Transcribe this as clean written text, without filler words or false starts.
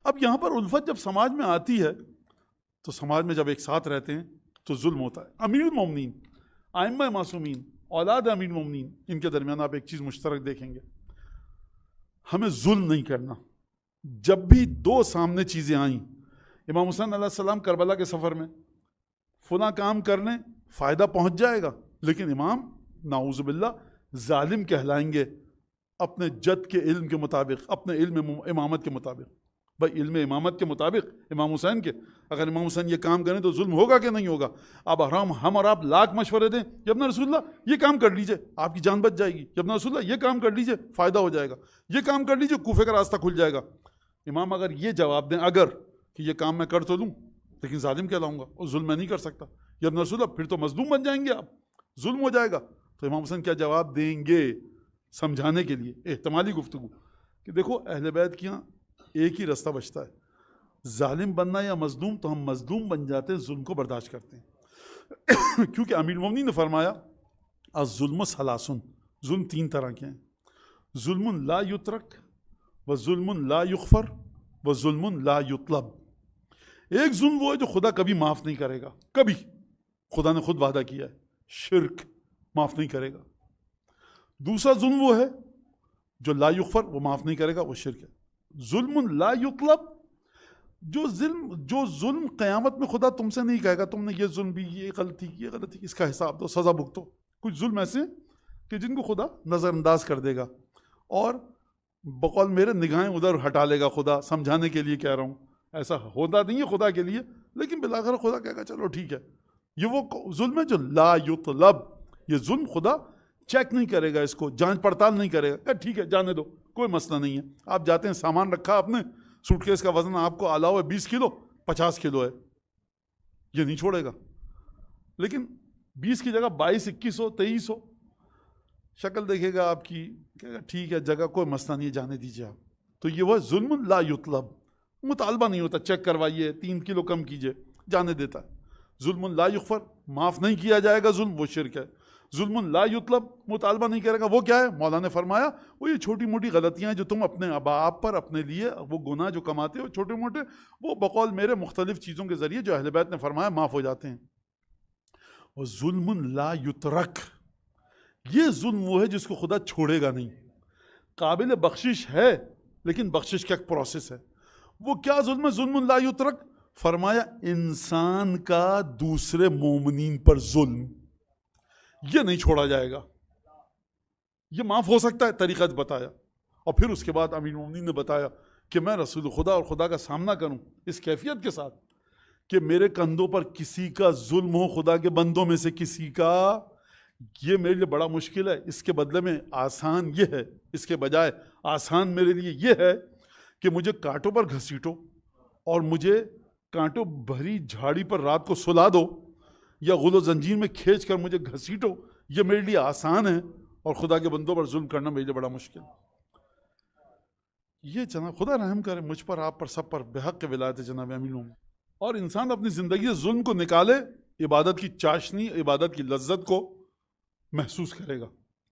अब यहाँ पर उल्फत जब समाज में आती है तो समाज में जब एक साथ रहते हैं तो जुल्म होता है। अमीरुल मोमिनीन, आइम्मा मासूमीन, औलाद अमीरुल मोमिनीन, इनके दरमियान आप एक चीज़ मुश्तरक देखेंगे, हमें जुल्म नहीं करना। जब भी दो सामने चीज़ें आईं, इमाम हुसैन अलैहिस्सलाम करबला के सफ़र में फुला काम करने फ़ायदा पहुँच जाएगा, लेकिन इमाम नाऊज़ बिल्लाह जालिम कहलाएंगे अपने जद के इल्म के मुताबिक, अपने इल्म इमामत के मुताबिक। भाई इल्म इमामत के मुताबिक इमाम हुसैन के, अगर इमाम हुसैन ये काम करें तो जुल्म होगा कि नहीं होगा? अब हम और आप लाख मशवरे दें, यब्ना रसूलुल्लाह ये काम कर लीजिए आपकी जान बच जाएगी, यब्ना रसूलुल्लाह ये काम कर लीजिए फ़ायदा हो जाएगा, ये काम कर लीजिए कूफे का रास्ता खुल जाएगा। इमाम अगर ये जवाब दें अगर कि ये काम मैं कर तो लूँ लेकिन जालिम कहलाऊँगा और जुल्म मैं नहीं कर सकता, यब्ना रसूलुल्लाह फिर तो मजलूम बन जाएंगे आप, जुल्म हो जाएगा। तो इमाम हुसैन क्या जवाब देंगे समझाने के लिए एहतमाली गुफ्तगू कि देखो अहले बैत के यहाँ एक ही रास्ता बचता है, जालिम बनना या मजलूम, तो हम मजलूम बन जाते हैं, जुल्म को बर्दाश्त करते हैं। क्योंकि अमीर मोमिनीन ने फरमाया अज़्ज़ुल्मु सलासुन, जुल्म तीन तरह के हैं, जुल्मुन ला युतरक व जुल्मुन ला युग़फ़र व जुल्मुन ला युतलब। एक जुल्म वो है जो खुदा कभी माफ़ नहीं करेगा, कभी, खुदा ने खुद वादा किया है, शिर्क माफ़ नहीं करेगा। दूसरा जुल्म वो है जो ला युग़फ़र, वो माफ़ नहीं करेगा, वो शिर्क है। जुल्मुन ला युतलब, जो जुल्म क़यामत में खुदा तुमसे नहीं कहेगा तुमने ये जुल्म भी, ये गलती, इसका हिसाब दो, सज़ा भुगतो। कुछ जुल्म ऐसे कि जिनको खुदा नज़रअंदाज कर देगा और बकौल मेरे निगाहें उधर हटा लेगा, खुदा समझाने के लिए कह रहा हूँ, ऐसा होता नहीं है खुदा के लिए, लेकिन बिलाखिर खुदा कहेगा चलो ठीक है। ये वो जुल्म है जो ला युतलब, ये जुल्म खुदा चेक नहीं करेगा, इसको जांच पड़ताल नहीं करेगा, ठीक है जाने दो कोई मसला नहीं है। आप जाते हैं, सामान रखा आपने, सूटकेस का वजन आपको अलावा 20 किलो 50 किलो है, ये नहीं छोड़ेगा, लेकिन 20 की जगह 22, 21 हो, 23 हो, शक्ल देखेगा आपकी, कहेगा ठीक है जगह कोई मसला नहीं है जाने दीजिए आप। तो ये वह जुल्म ला युतलब, मुतालबा नहीं होता चेक करवाइए 3 किलो कम कीजिए, जाने देता है। जुल्म ला युग़फ़र, माफ़ नहीं किया जाएगा जुल्म, वो शिर्क है। जुल्म ला युतलब, मुतालबा नहीं करेगा, वो क्या है? मौला ने फरमाया वो ये छोटी मोटी गलतियाँ जो तुम अपने बाप पर अपने लिए वो गुनाह जो कमाते हो छोटे मोटे, वो बकौल मेरे मुख्तलिफ चीज़ों के ज़रिए जो अहले बैत ने फरमाया माफ़ हो जाते हैं। और जुल्म ला युतरक, ये जुल्म वो है जिसको खुदा छोड़ेगा नहीं, काबिल बख्शिश है लेकिन बख्शिश का एक प्रोसेस है। वो क्या जुल्म है? जुल्म ला युतरक, फरमाया इंसान का दूसरे मोमिनीन पर जुल्म, ये नहीं छोड़ा जाएगा, ये माफ़ हो सकता है, तरीक़ा बताया। और फिर उसके बाद अमीर मोमिनीन ने बताया कि मैं रसूल खुदा और खुदा का सामना करूं इस कैफियत के साथ कि मेरे कंधों पर किसी का जुल्म हो, खुदा के बंदों में से किसी का, ये मेरे लिए बड़ा मुश्किल है। इसके बदले में आसान ये है, इसके बजाय आसान मेरे लिए ये है कि मुझे कांटों पर घसीटो और मुझे कांटों भरी झाड़ी पर रात को सुला दो या गुलो जंजीर में खींच कर मुझे घसीटो, ये मेरे लिए आसान है, और खुदा के बंदों पर जुल्म करना मेरे लिए बड़ा मुश्किल। ये जनाब खुदा रहम करे मुझ पर, आप पर, सब पर, बेहक के विलायत जनाब अमीर मोमिनीन। और इंसान अपनी ज़िंदगी से जुल्म को निकाले, इबादत की चाशनी, इबादत की लज्जत को महसूस करेगा।